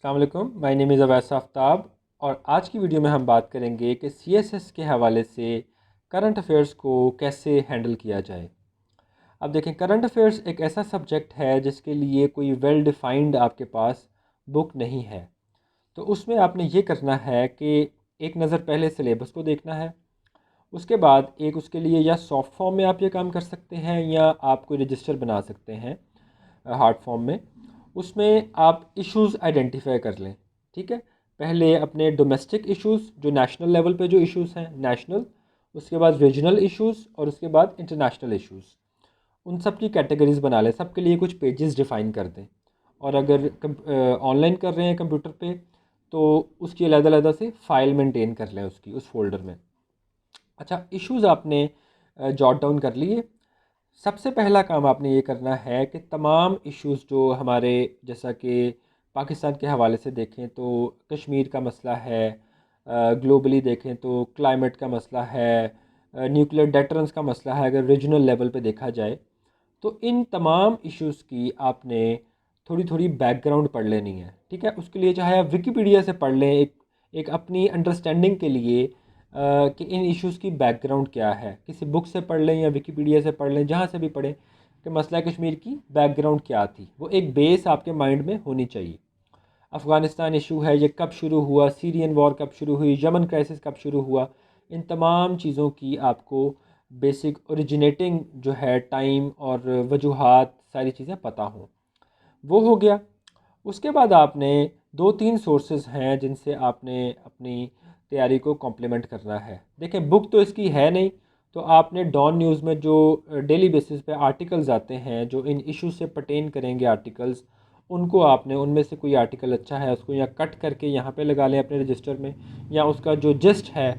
अस्सलाम वालेकुम, my name is Awais Aftab. और आज की वीडियो में हम बात करेंगे कि सीएसएस के हवाले से करंट अफेयर्स को कैसे हैंडल किया जाए। अब देखें, करंट अफेयर्स एक ऐसा सब्जेक्ट है जिसके लिए कोई वेल डिफाइंड आपके पास बुक नहीं है। तो उसमें आपने ये करना है कि एक नज़र पहले सिलेबस को देखना है। उसके बाद एक उसके लिए या सॉफ्ट फॉर्म में आप ये काम कर सकते हैं या आप कोई रजिस्टर बना सकते हैं हार्ड फॉर्म में। उसमें आप इश्यूज़ आइडेंटिफाई कर लें। ठीक है, पहले अपने डोमेस्टिक इश्यूज़ जो नेशनल लेवल पे जो इश्यूज़ हैं नेशनल, उसके बाद रीजनल इश्यूज़ और उसके बाद इंटरनेशनल इश्यूज़, उन सब की कैटेगरीज बना लें। सबके लिए कुछ पेजेस डिफ़ाइन कर दें। और अगर ऑनलाइन कर रहे हैं कंप्यूटर पे तो उसकी अलग-अलग से फ़ाइल मेंटेन कर लें उसकी उस फ़ोल्डर में। अच्छा, इश्यूज़ आपने जॉट डाउन कर लिए। सबसे पहला काम आपने ये करना है कि तमाम इश्यूज़ जो हमारे, जैसा कि पाकिस्तान के हवाले से देखें तो कश्मीर का मसला है, ग्लोबली देखें तो क्लाइमेट का मसला है, न्यूक्लियर डेटरेंस का मसला है, अगर रीजनल लेवल पे देखा जाए तो इन तमाम इश्यूज़ की आपने थोड़ी थोड़ी बैकग्राउंड पढ़ लेनी है। ठीक है, उसके लिए चाहे आप विकिपीडिया से पढ़ लें, एक अपनी अंडरस्टैंडिंग के लिए कि इन इश्यूज़ की बैकग्राउंड क्या है, किसी बुक से पढ़ लें या विकिपीडिया से पढ़ लें, जहाँ से भी पढ़ें कि मसला कश्मीर की बैकग्राउंड क्या थी, वो एक बेस आपके माइंड में होनी चाहिए। अफ़गानिस्तान इशू है, ये कब शुरू हुआ, सीरियन वॉर कब शुरू हुई, यमन क्राइसिस कब शुरू हुआ, इन तमाम चीज़ों की आपको बेसिक ओरिजिनेटिंग जो है टाइम और वजूहात सारी चीज़ें पता हों। वो हो गया। उसके बाद आपने दो तीन सोर्सेज हैं जिनसे आपने अपनी तैयारी को कॉम्प्लीमेंट करना है। देखें, बुक तो इसकी है नहीं, तो आपने डॉन न्यूज़ में जो डेली बेसिस पे आर्टिकल्स आते हैं जो इन इश्यूज से पर्टेन करेंगे आर्टिकल्स, उनको आपने उनमें से कोई आर्टिकल अच्छा है उसको या कट करके यहाँ पे लगा लें अपने रजिस्टर में, या उसका जो जिस्ट है,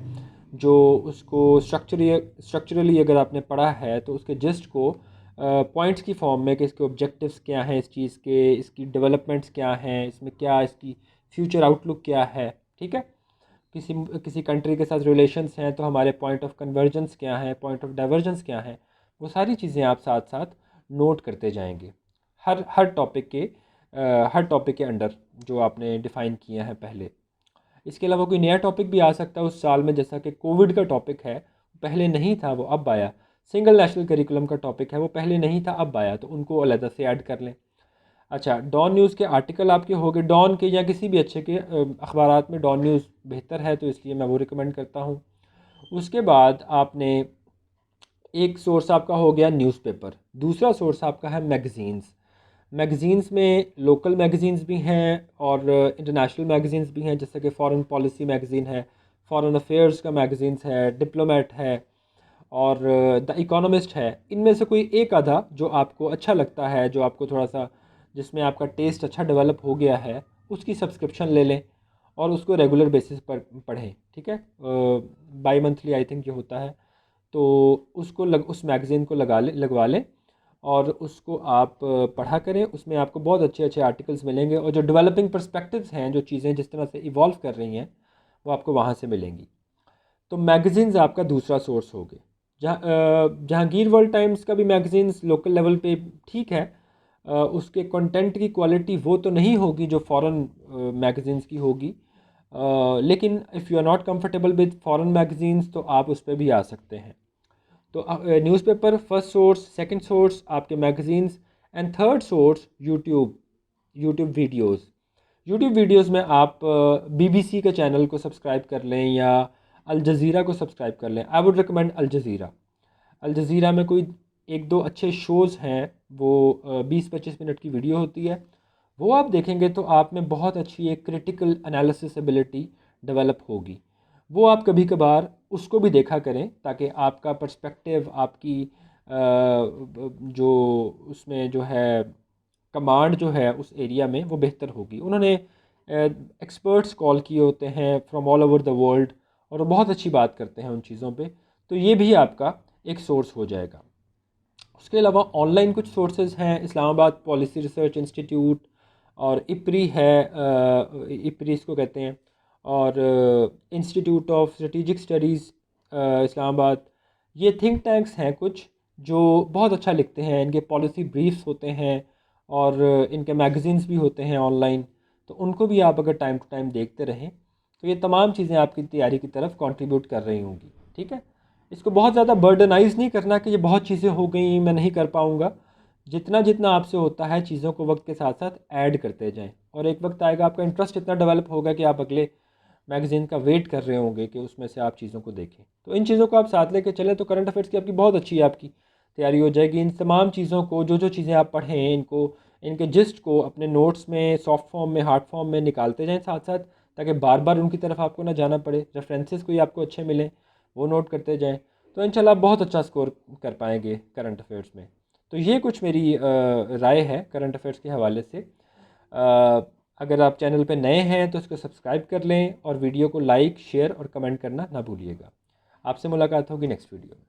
जो उसको स्ट्रक्चरली अगर आपने पढ़ा है तो उसके जिस्ट को पॉइंट्स की फॉर्म में कि इसके ऑब्जेक्टिव्स क्या हैं इस चीज़ के, इसकी डेवलपमेंट्स क्या हैं, इसमें क्या इसकी फ्यूचर आउटलुक क्या है। ठीक है, किसी किसी कंट्री के साथ रिलेशंस हैं तो हमारे पॉइंट ऑफ कन्वर्जेंस क्या है, पॉइंट ऑफ डाइवर्जेंस क्या है, वो सारी चीज़ें आप साथ साथ नोट करते जाएंगे हर हर टॉपिक के हर टॉपिक के अंडर जो आपने डिफ़ाइन किया है पहले। इसके अलावा कोई नया टॉपिक भी आ सकता है उस साल में, जैसा कि कोविड का टॉपिक है, पहले नहीं था वो अब आया। सिंगल नेशनल करिकुलम का टॉपिक है, वो पहले नहीं था अब आया, तो उनको अलग से ऐड कर लें। अच्छा, डॉन न्यूज़ के आर्टिकल आपके हो गए, डॉन के या किसी भी अच्छे के अखबारात में डॉन न्यूज़ बेहतर है तो इसलिए मैं वो रिकमेंड करता हूँ। उसके बाद आपने एक सोर्स आपका हो गया न्यूज़पेपर, दूसरा सोर्स आपका है मैगज़ीन्स। मैगज़ीन्स में लोकल मैगज़ीन्स भी हैं और इंटरनेशनल मैगज़ीन्स भी हैं, जैसे कि फॉरेन पॉलिसी मैगज़ीन है, फॉरेन अफेयर्स का मैगज़ीन्स है, डिप्लोमेट है और द इकोनॉमिस्ट है। इनमें से कोई एक आधा जो आपको अच्छा लगता है, जो आपको थोड़ा सा जिसमें आपका टेस्ट अच्छा डेवलप हो गया है, उसकी सब्सक्रिप्शन ले लें और उसको रेगुलर बेसिस पर पढ़ें। ठीक है, बाई मंथली आई थिंक ये होता है, तो उसको उस मैगज़ीन को लगवा लें और उसको आप पढ़ा करें। उसमें आपको बहुत अच्छे अच्छे आर्टिकल्स मिलेंगे और जो डेवलपिंग पर्सपेक्टिव्स हैं, जो चीज़ें जिस तरह से इवॉल्व कर रही हैं, वो आपको वहाँ से मिलेंगी। तो मैगज़ीन्स आपका दूसरा सोर्स हो गए। जहांगीर वर्ल्ड टाइम्स का भी मैगज़ीन्स लोकल लेवल पे ठीक है। उसके कंटेंट की क्वालिटी वो तो नहीं होगी जो फॉरेन मैगज़ीन्स की होगी, लेकिन if you are not comfortable with foreign magazines तो आप उस पर भी आ सकते हैं। तो newspaper first source, second source आपके magazines, and third source YouTube. YouTube videos, YouTube videos में आप बीबीसी के चैनल को सब्सक्राइब कर लें या अल जज़ीरा को सब्सक्राइब कर लें। I would recommend Al Jazeera. Al Jazeera में कोई एक दो अच्छे शोज़ हैं, वो 20-25 मिनट की वीडियो होती है, वो आप देखेंगे तो आप में बहुत अच्छी एक क्रिटिकल एनालिसिस एबिलिटी डेवलप होगी। वो आप कभी कभार उसको भी देखा करें ताकि आपका पर्सपेक्टिव, आपकी जो उसमें जो है कमांड जो है उस एरिया में वो बेहतर होगी। उन्होंने एक्सपर्ट्स कॉल किए होते हैं from all over the world और वो बहुत अच्छी बात करते हैं उन चीज़ों पे, तो ये भी आपका एक सोर्स हो जाएगा। उसके अलावा ऑनलाइन कुछ सोर्सेज हैं, इस्लामाबाद पॉलिसी रिसर्च इंस्टीट्यूट और इप्री है, इप्री इसको कहते हैं, और institute of strategic studies Islamabad. ये थिंक टैंक्स हैं कुछ जो बहुत अच्छा लिखते हैं, इनके पॉलिसी ब्रीफ्स होते हैं और इनके मैगज़ीन्स भी होते हैं ऑनलाइन। तो उनको भी आप अगर टाइम टू टाइम देखते रहें तो ये तमाम चीज़ें आपकी तैयारी की तरफ कंट्रीब्यूट कर रही होंगी। ठीक है, इसको बहुत ज़्यादा बर्डनाइज़ नहीं करना कि ये बहुत चीज़ें हो गई मैं नहीं कर पाऊँगा। जितना जितना आपसे होता है चीज़ों को वक्त के साथ साथ ऐड करते जाएं, और एक वक्त आएगा आपका इंटरेस्ट इतना डेवलप होगा कि आप अगले मैगज़ीन का वेट कर रहे होंगे कि उसमें से आप चीज़ों को देखें। तो इन चीज़ों को आप साथ लेके चलें तो करंट अफेयर्स की आपकी बहुत अच्छी आपकी तैयारी हो जाएगी। इन तमाम चीज़ों को जो जो चीज़ें आप पढ़ें इनको इनके जिस्ट को अपने नोट्स में सॉफ्ट फॉर्म में हार्ड फॉर्म में निकालते जाएँ साथ साथ, ताकि बार बार उनकी तरफ आपको ना जाना पड़े। रेफरेंसेस कोई आपको अच्छे मिलें वो नोट करते जाएँ, तो इंशाल्लाह आप बहुत अच्छा स्कोर कर पाएंगे करंट अफेयर्स में। तो ये कुछ मेरी राय है करंट अफेयर्स के हवाले से। अगर आप चैनल पे नए हैं तो इसको सब्सक्राइब कर लें और वीडियो को लाइक शेयर और कमेंट करना ना भूलिएगा। आपसे मुलाकात होगी नेक्स्ट वीडियो में।